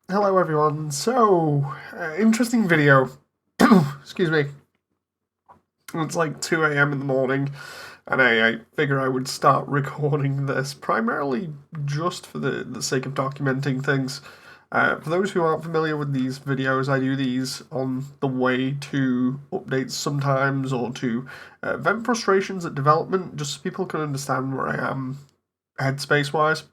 Hello everyone. Interesting video. Excuse me. It's like 2 a.m. in the morning, and I figure I would start recording this primarily just for the sake of documenting things. For those who aren't familiar with these videos, I do these on the way to updates sometimes or to vent frustrations at development, just so people can understand where I am headspace wise,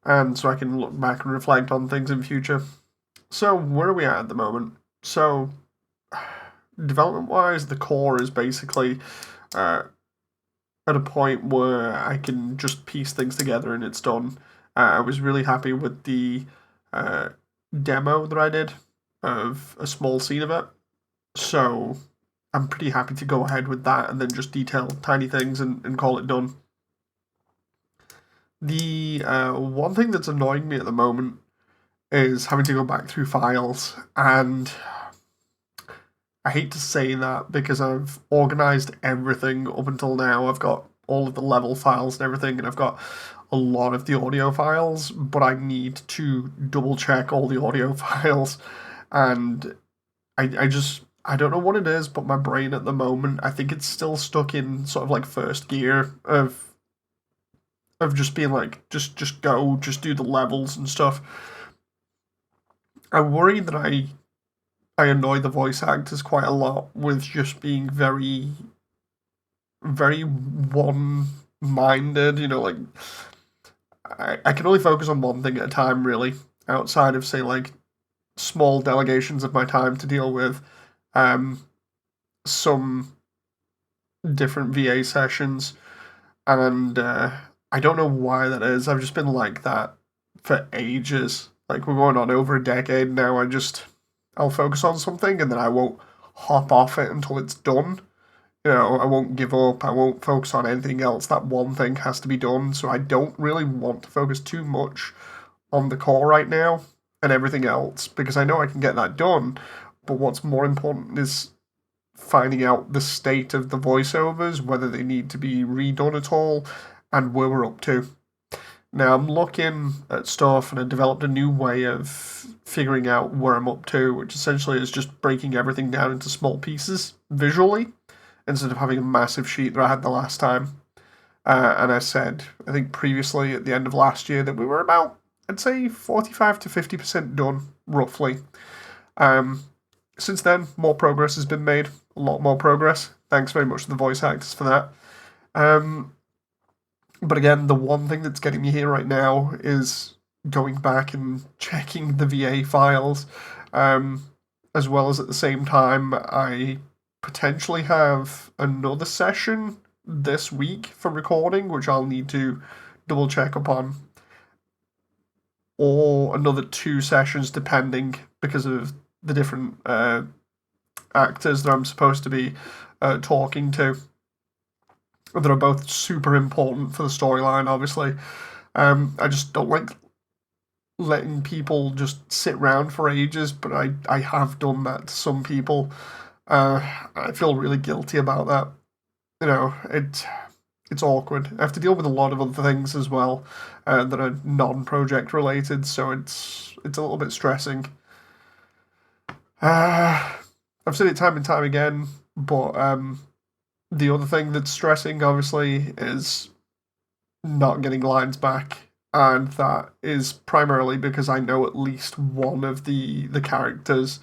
and so I can look back and reflect on things in future. So where are we at the moment? So development wise, the core is basically uh, at a point where I can just piece things together and it's done. I was really happy with the uh, demo that I did of a small scene of it. So I'm pretty happy to go ahead with that and then just detail tiny things and call it done. The one thing that's annoying me at the moment is having to go back through files, and I hate to say that because I've organized everything up until now. I've got all of the level files and everything, and I've got a lot of the audio files, but I need to double check all the audio files. And I don't know what it is, but my brain at the moment, I think it's still stuck in sort of like first gear of just being like, just go, just do the levels and stuff. I worry that I annoy the voice actors quite a lot with just being very one minded, like I can only focus on one thing at a time really, outside of say like small delegations of my time to deal with um some different VA sessions, and I don't know why that is. I've just been like that for ages. Like we're going on over a decade now. I'll focus on something and then I won't hop off it until it's done. I won't give up. I won't focus on anything else. That one thing has to be done. So I don't really want to focus too much on the core right now and everything else because I know I can get that done. But what's more important is finding out the state of the voiceovers, whether they need to be redone at all, and where we're up to. Now I'm looking at stuff and I developed a new way of figuring out where I'm up to, which essentially is just breaking everything down into small pieces visually instead of having a massive sheet that I had the last time. And I said, I think previously at the end of last year, that we were about, I'd say, 45 to 50% done, roughly. Um, since then, more progress has been made, a lot more progress. Thanks very much to the voice actors for that. Um, but again, the one thing that's getting me here right now is going back and checking the VA files, um, as well as at the same time, I potentially have another session this week for recording, which I'll need to double check upon, or another two sessions depending because of the different actors that I'm supposed to be talking to that are both super important for the storyline, obviously. I just don't like letting people just sit around for ages, but I have done that to some people. I feel really guilty about that. It's awkward. I have to deal with a lot of other things as well that are non-project related, so it's a little bit stressing. Uh, I've said it time and time again, but the other thing that's stressing, obviously, is not getting lines back, and that is primarily because I know at least one of the characters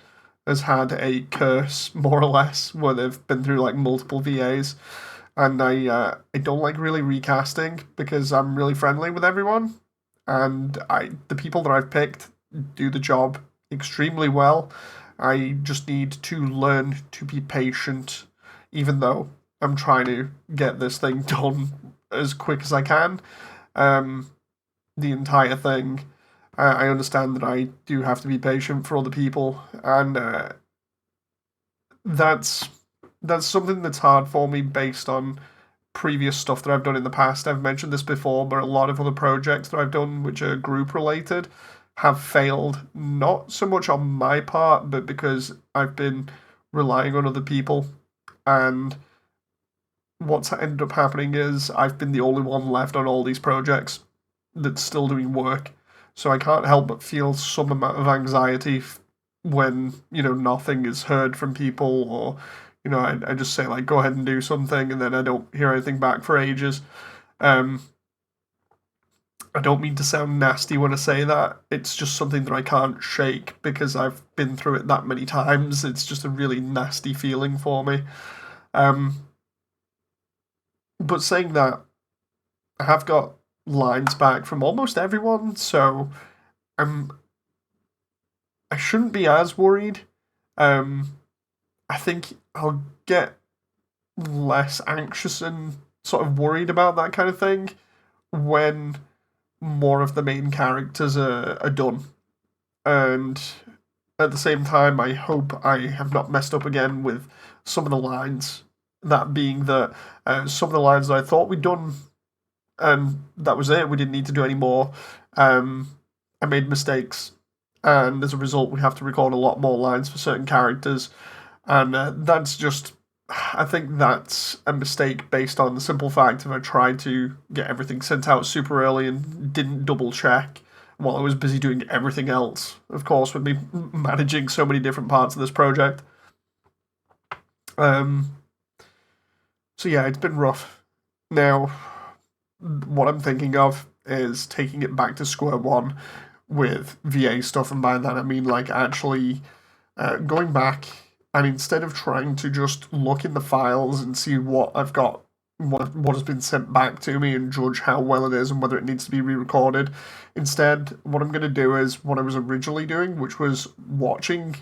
has had a curse, more or less, where they've been through like multiple VAs, and I don't like really recasting because I'm really friendly with everyone, and the people that I've picked do the job extremely well. I just need to learn to be patient, even though I'm trying to get this thing done as quick as I can. Um, the entire thing. I understand that I do have to be patient for other people, and that's that's something that's hard for me based on previous stuff that I've done in the past. I've mentioned this before, but a lot of other projects that I've done, which are group related, have failed. Not so much on my part, but because I've been relying on other people, and what's ended up happening is I've been the only one left on all these projects that's still doing work. So I can't help but feel some amount of anxiety when, nothing is heard from people, or, I just say, like, go ahead and do something, and then I don't hear anything back for ages. Um, I don't mean to sound nasty when I say that. It's just something that I can't shake because I've been through it that many times. It's just a really nasty feeling for me. Um, but saying that, I have got lines back from almost everyone, so I'm I shouldn't be as worried. Um, I think I'll get less anxious and sort of worried about that kind of thing when more of the main characters are done. And at the same time, I hope I have not messed up again with some of the lines. That being that some of the lines that I thought we'd done, and that was it. We didn't need to do any more. I made mistakes, and as a result, we have to record a lot more lines for certain characters, and that's just. I think that's a mistake based on the simple fact of I tried to get everything sent out super early and didn't double check while I was busy doing everything else. Of course, with me managing so many different parts of this project. Um, so yeah, it's been rough. Now, what I'm thinking of is taking it back to square one with VA stuff, and by that I mean like actually going back and instead of trying to just look in the files and see what I've got, what has been sent back to me, and judge how well it is and whether it needs to be re-recorded. Instead, what I'm going to do is what I was originally doing, which was watching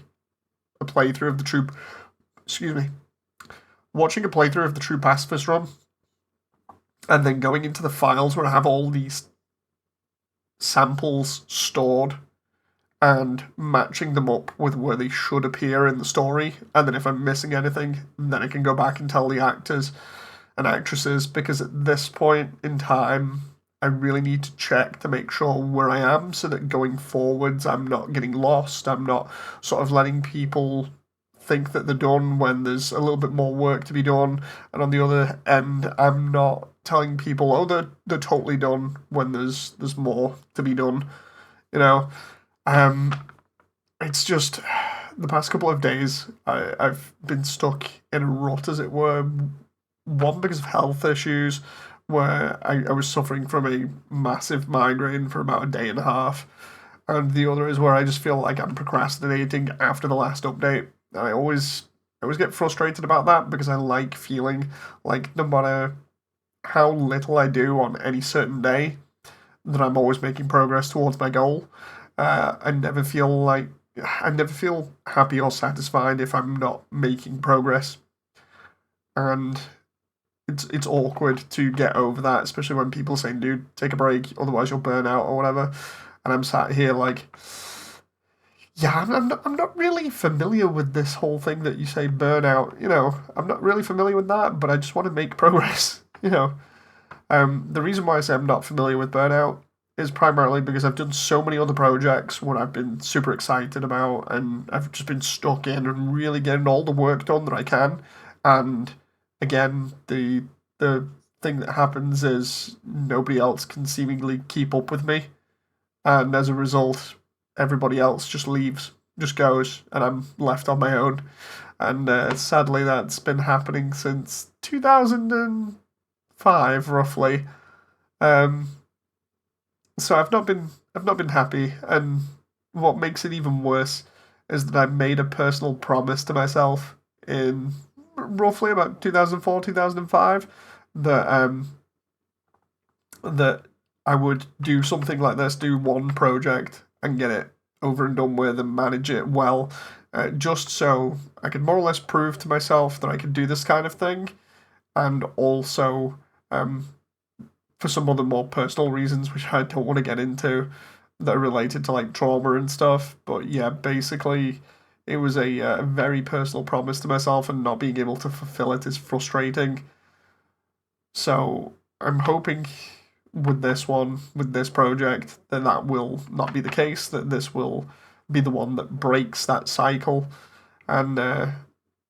a playthrough of the True, excuse me, watching a playthrough of the True Pacifist run, and then going into the files where I have all these samples stored and matching them up with where they should appear in the story. And then if I'm missing anything, then I can go back and tell the actors and actresses, because at this point in time, I really need to check to make sure where I am so that going forwards, I'm not getting lost. I'm not sort of letting people think that they're done when there's a little bit more work to be done. And on the other end, I'm not telling people, oh, they're totally done when there's more to be done. You know, um, it's just the past couple of days I've been stuck in a rut, as it were. One, because of health issues, where I was suffering from a massive migraine for about a day and a half. And the other is where I just feel like I'm procrastinating after the last update. And I always get frustrated about that because I like feeling like no matter how little I do on any certain day, that I'm always making progress towards my goal. I never feel like I never feel happy or satisfied if I'm not making progress, and it's awkward to get over that, especially when people say, "Dude, take a break, otherwise you'll burn out or whatever." And I'm sat here like, yeah, I'm not really familiar with this whole thing that you say burnout. I'm not really familiar with that, but I just want to make progress. The reason why I say I'm not familiar with burnout is primarily because I've done so many other projects what I've been super excited about, and I've just been stuck in and really getting all the work done that I can. And again, the thing that happens is nobody else can seemingly keep up with me, and as a result, everybody else just leaves, just goes, and I'm left on my own. And sadly, that's been happening since 2005, roughly. Um, so I've not been happy, and what makes it even worse is that I made a personal promise to myself in roughly about 2004, 2005 that that I would do something like this, do one project and get it over and done with and manage it well, just so I could more or less prove to myself that I could do this kind of thing, and also um, for some other more personal reasons, which I don't want to get into, that are related to like trauma and stuff. But yeah, basically, it was a very personal promise to myself, and not being able to fulfill it is frustrating. So I'm hoping with this one, with this project, that will not be the case. That this will be the one that breaks that cycle, and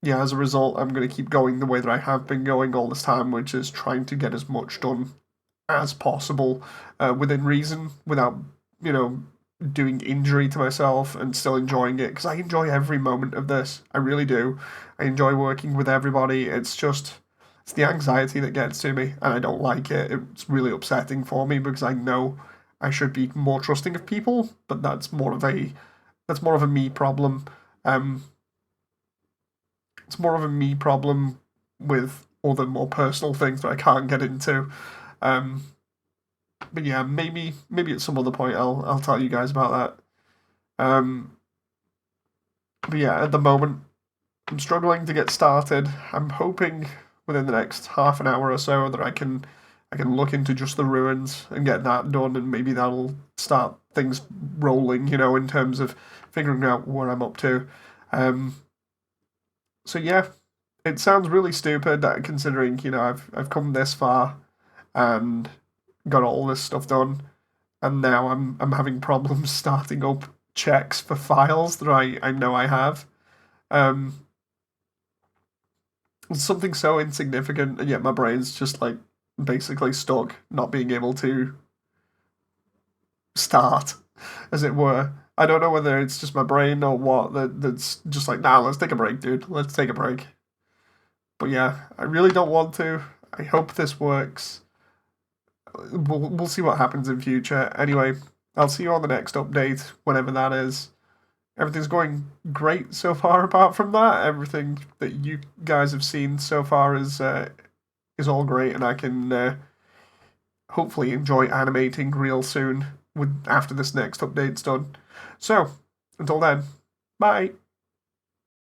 yeah, as a result, I'm going to keep going the way that I have been going all this time, which is trying to get as much done as possible within reason, without you know, doing injury to myself and still enjoying it, because I enjoy every moment of this. I really do. I enjoy working with everybody. It's the anxiety that gets to me, and I don't like it. It's really upsetting for me because I know I should be more trusting of people, but that's more of a me problem. Um, it's more of a me problem with other more personal things that I can't get into. Um, but yeah, maybe at some other point I'll tell you guys about that. But yeah, at the moment I'm struggling to get started. I'm hoping within the next half an hour or so that I can look into just the ruins and get that done, and maybe that'll start things rolling, in terms of figuring out where I'm up to. Um, so yeah, it sounds really stupid that considering I've come this far and got all this stuff done, and now I'm having problems starting up checks for files that I know I have. Um, it's something so insignificant, and yet my brain's just like basically stuck, not being able to start, as it were. I don't know whether it's just my brain or what that's just like, nah, let's take a break, dude. Let's take a break. But yeah, I really don't want to. I hope this works. We'll see what happens in future. Anyway, I'll see you on the next update, whenever that is. Everything's going great so far. Apart from that, everything that you guys have seen so far is all great, and I can hopefully enjoy animating real soon with after this next update's done. So until then, bye.